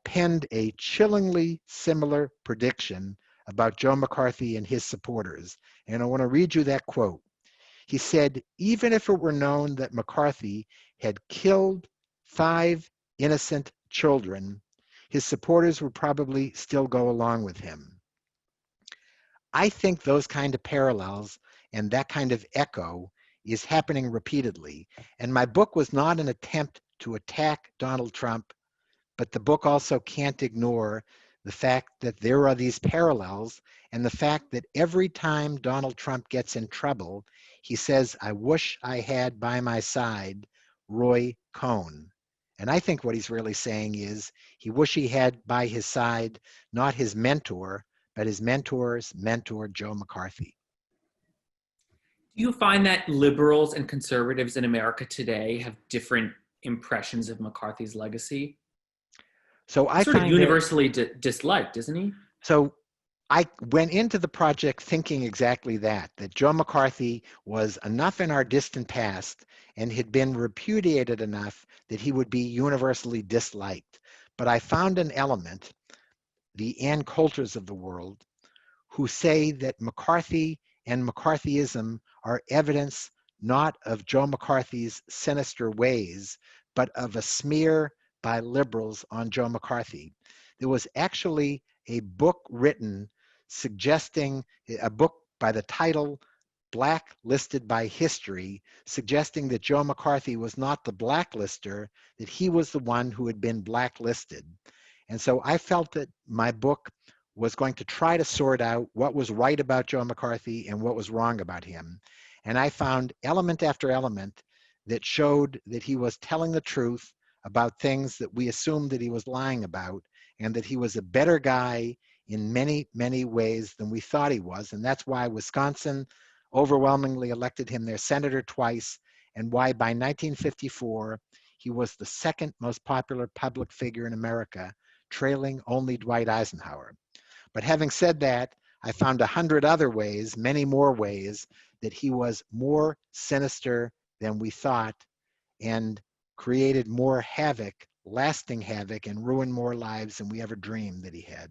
penned a chillingly similar prediction about Joe McCarthy and his supporters. And I want to read you that quote. He said, "Even if it were known that McCarthy had killed 5 innocent children, his supporters would probably still go along with him." I think those kind of parallels and that kind of echo is happening repeatedly. And my book was not an attempt to attack Donald Trump, but the book also can't ignore the fact that there are these parallels and the fact that every time Donald Trump gets in trouble, he says, "I wish I had by my side Roy Cohn." And I think what he's really saying is he wish he had by his side not his mentor, but his mentor's mentor, Joe McCarthy. Do you find that liberals and conservatives in America today have different impressions of McCarthy's legacy? So I He's sort of find that, universally disliked, isn't he? so I went into the project thinking exactly that Joe McCarthy was enough in our distant past and had been repudiated enough that he would be universally disliked. But I found an element, the Ann Coulters of the world, who say that McCarthy and McCarthyism are evidence not of Joe McCarthy's sinister ways, but of a smear by liberals on Joe McCarthy. There was actually a book written suggesting, a book by the title Blacklisted by History, suggesting that Joe McCarthy was not the blacklister, that he was the one who had been blacklisted. And so I felt that my book was going to try to sort out what was right about Joe McCarthy and what was wrong about him. And I found element after element that showed that he was telling the truth about things that we assumed that he was lying about, and that he was a better guy in many, many ways than we thought he was. And that's why Wisconsin overwhelmingly elected him their senator twice, and why by 1954, he was the second most popular public figure in America, trailing only Dwight Eisenhower. But having said that, I found 100 other ways, many more ways, that he was more sinister than we thought and created more havoc, lasting havoc, and ruined more lives than we ever dreamed that he had.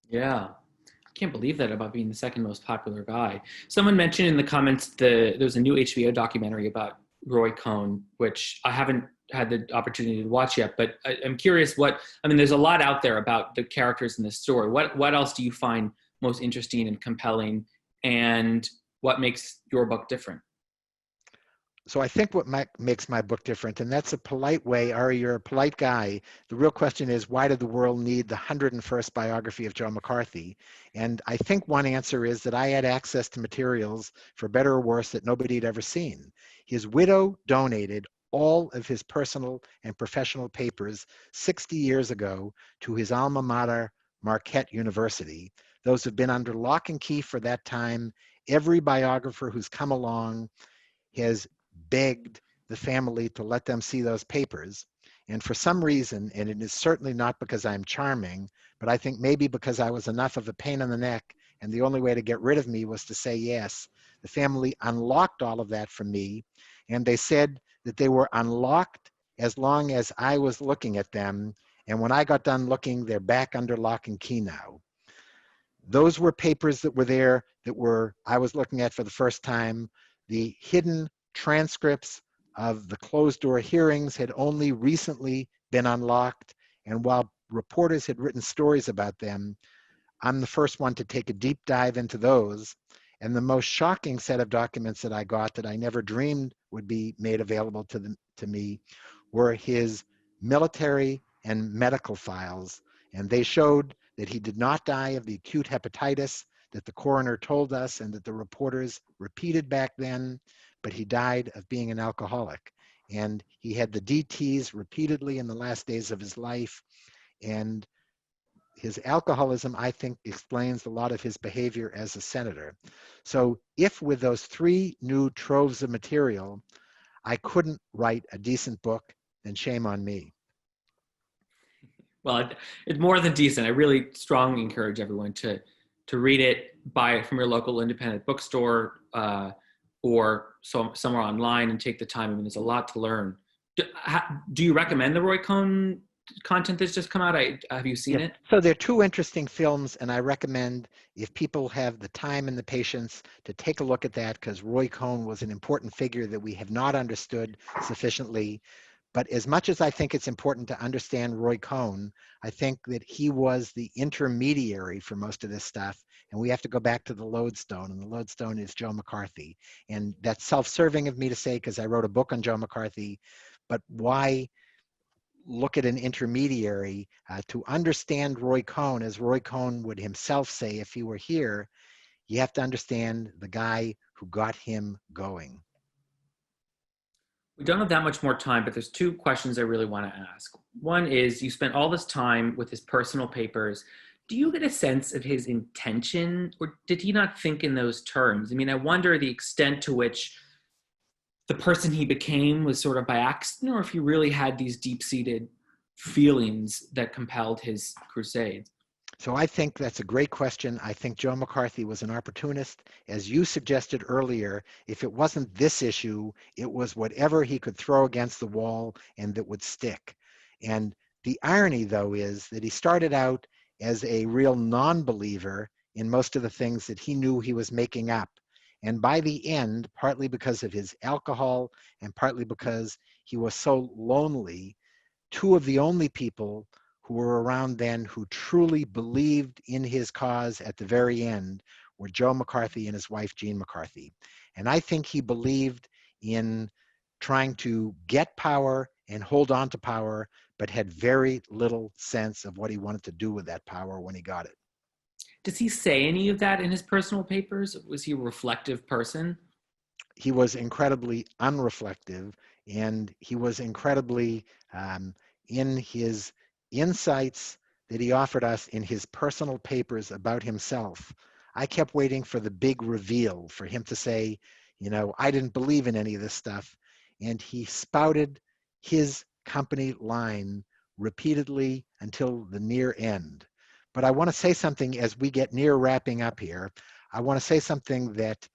Yeah. I can't believe that about being the second most popular guy. Someone mentioned in the comments there was a new HBO documentary about Roy Cohn, which I haven't had the opportunity to watch yet, but I'm curious there's a lot out there about the characters in this story. What else do you find most interesting and compelling, and what makes your book different? So I think what makes my book different, and that's a polite way, Ari, you're a polite guy. The real question is, why did the world need the 101st biography of Joe McCarthy? And I think one answer is that I had access to materials, for better or worse, that nobody had ever seen. His widow donated all of his personal and professional papers 60 years ago to his alma mater, Marquette University. Those have been under lock and key for that time. Every biographer who's come along has begged the family to let them see those papers. And for some reason, and it is certainly not because I'm charming, but I think maybe because I was enough of a pain in the neck and the only way to get rid of me was to say yes, the family unlocked all of that from me. And they said that they were unlocked as long as I was looking at them. And when I got done looking, they're back under lock and key now. Those were papers that were there that I was looking at for the first time. The hidden transcripts of the closed door hearings had only recently been unlocked. And while reporters had written stories about them, I'm the first one to take a deep dive into those. And the most shocking set of documents that I got that I never dreamed would be made available to me were his military and medical files. And they showed that he did not die of the acute hepatitis that the coroner told us and that the reporters repeated back then, but he died of being an alcoholic. And he had the DTs repeatedly in the last days of his life. And his alcoholism, I think, explains a lot of his behavior as a senator. So if with those 3 new troves of material, I couldn't write a decent book, then shame on me. Well, it's more than decent. I really strongly encourage everyone to read it, buy it from your local independent bookstore or somewhere online and take the time. I mean, there's a lot to learn. Do you recommend the Roy Cohn content that's just come out? Have you seen it? So there are 2 interesting films, and I recommend if people have the time and the patience to take a look at that, because Roy Cohn was an important figure that we have not understood sufficiently. But as much as I think it's important to understand Roy Cohn, I think that he was the intermediary for most of this stuff. And we have to go back to the lodestone, and the lodestone is Joe McCarthy. And that's self-serving of me to say, because I wrote a book on Joe McCarthy, but why look at an intermediary to understand Roy Cohn, as Roy Cohn would himself say if he were here, you have to understand the guy who got him going. We don't have that much more time, but there's 2 questions I really want to ask. One is, you spent all this time with his personal papers. Do you get a sense of his intention, or did he not think in those terms? I mean, I wonder the extent to which the person he became was sort of by accident, or if he really had these deep-seated feelings that compelled his crusade. So I think that's a great question. I think Joe McCarthy was an opportunist. As you suggested earlier, if it wasn't this issue, it was whatever he could throw against the wall and that would stick. And the irony, though, is that he started out as a real non-believer in most of the things that he knew he was making up. And by the end, partly because of his alcohol and partly because he was so lonely, 2 of the only people who were around then who truly believed in his cause at the very end were Joe McCarthy and his wife, Jean McCarthy. And I think he believed in trying to get power and hold on to power, but had very little sense of what he wanted to do with that power when he got it. Does he say any of that in his personal papers? Was he a reflective person? He was incredibly unreflective, and he was incredibly in his insights that he offered us in his personal papers about himself. I kept waiting for the big reveal, for him to say, you know, I didn't believe in any of this stuff. And he spouted his company line repeatedly until the near end. But I want to say something as we get near wrapping up here. I want to say something that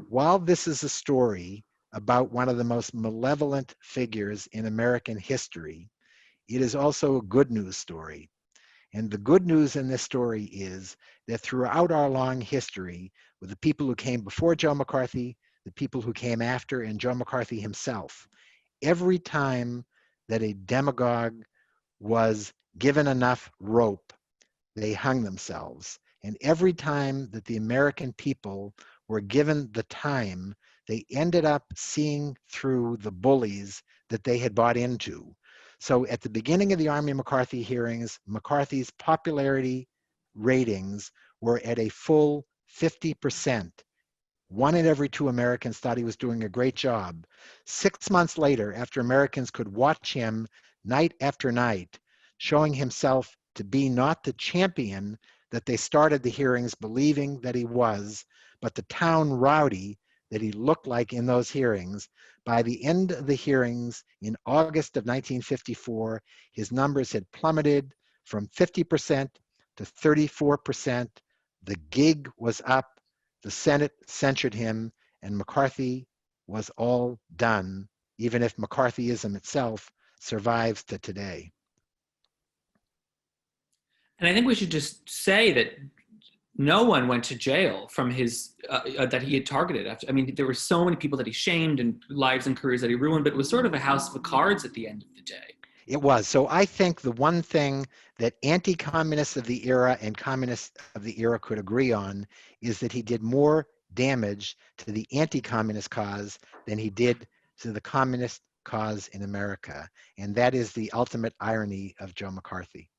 while this is a story about one of the most malevolent figures in American history, it is also a good news story. And the good news in this story is that throughout our long history, with the people who came before Joe McCarthy, the people who came after, and Joe McCarthy himself, every time that a demagogue was given enough rope, they hung themselves. And every time that the American people were given the time, they ended up seeing through the bullies that they had bought into. So at the beginning of the Army McCarthy hearings, McCarthy's popularity ratings were at a full 50%. 1 in every 2 Americans thought he was doing a great job. 6 months later, after Americans could watch him night after night, showing himself to be not the champion that they started the hearings believing that he was, but the town rowdy that he looked like in those hearings. By the end of the hearings in August of 1954, his numbers had plummeted from 50% to 34%. The gig was up. The Senate censured him, and McCarthy was all done, even if McCarthyism itself survives to today. And I think we should just say that no one went to jail from his that he had targeted. I mean, there were so many people that he shamed and lives and careers that he ruined, but it was sort of a house of cards at the end of the day. It was. So I think the one thing that anti-communists of the era and communists of the era could agree on is that he did more damage to the anti-communist cause than he did to the communist cause in America. And that is the ultimate irony of Joe McCarthy.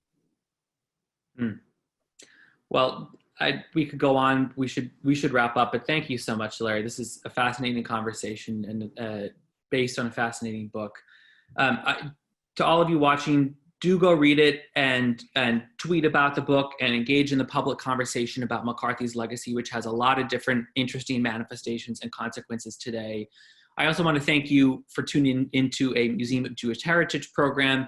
Well, we could go on. We should wrap up. But thank you so much, Larry. This is a fascinating conversation and based on a fascinating book. To all of you watching, do go read it and tweet about the book and engage in the public conversation about McCarthy's legacy, which has a lot of different interesting manifestations and consequences today. I also want to thank you for tuning into a Museum of Jewish Heritage program.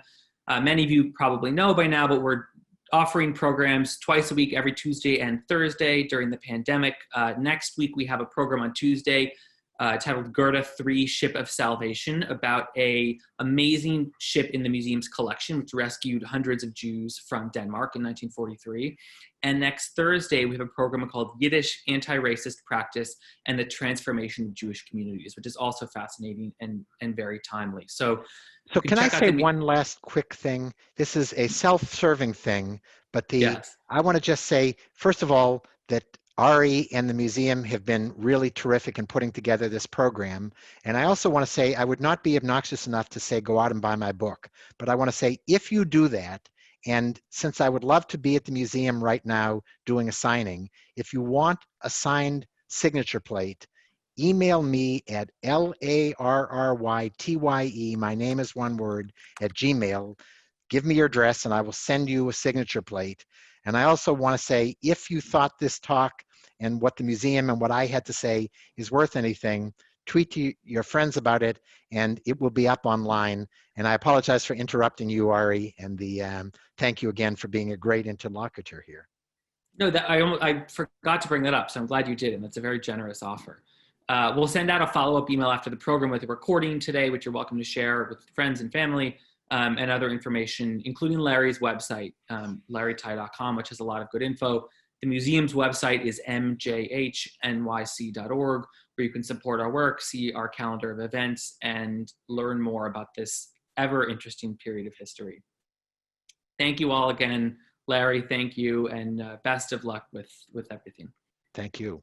Many of you probably know by now, but we're offering programs twice a week, every Tuesday and Thursday during the pandemic. Next week, we have a program on Tuesday titled Gerda 3 Ship of Salvation, about an amazing ship in the museum's collection, which rescued hundreds of Jews from Denmark in 1943. And next Thursday, we have a program called Yiddish Anti-Racist Practice and the Transformation of Jewish Communities, which is also fascinating and very timely. So can I say one last quick thing? This is a self-serving thing, but yes. I want to just say, first of all, that Ari and the museum have been really terrific in putting together this program. And I also want to say, I would not be obnoxious enough to say, go out and buy my book. But I want to say, if you do that, and since I would love to be at the museum right now doing a signing, if you want a signed signature plate, email me at LARRYTYE, my name is one word, at Gmail. Give me your address and I will send you a signature plate. And I also want to say, if you thought this talk and what the museum and what I had to say is worth anything, tweet to your friends about it and it will be up online. And I apologize for interrupting you, Ari, and thank you again for being a great interlocutor here. No, I forgot to bring that up, so I'm glad you did, and that's a very generous offer. We'll send out a follow-up email after the program with a recording today, which you're welcome to share with friends and family, and other information, including Larry's website, larrytye.com, which has a lot of good info. The museum's website is mjhnyc.org, where you can support our work, see our calendar of events, and learn more about this ever interesting period of history. Thank you all again. Larry, thank you, and best of luck with everything. Thank you.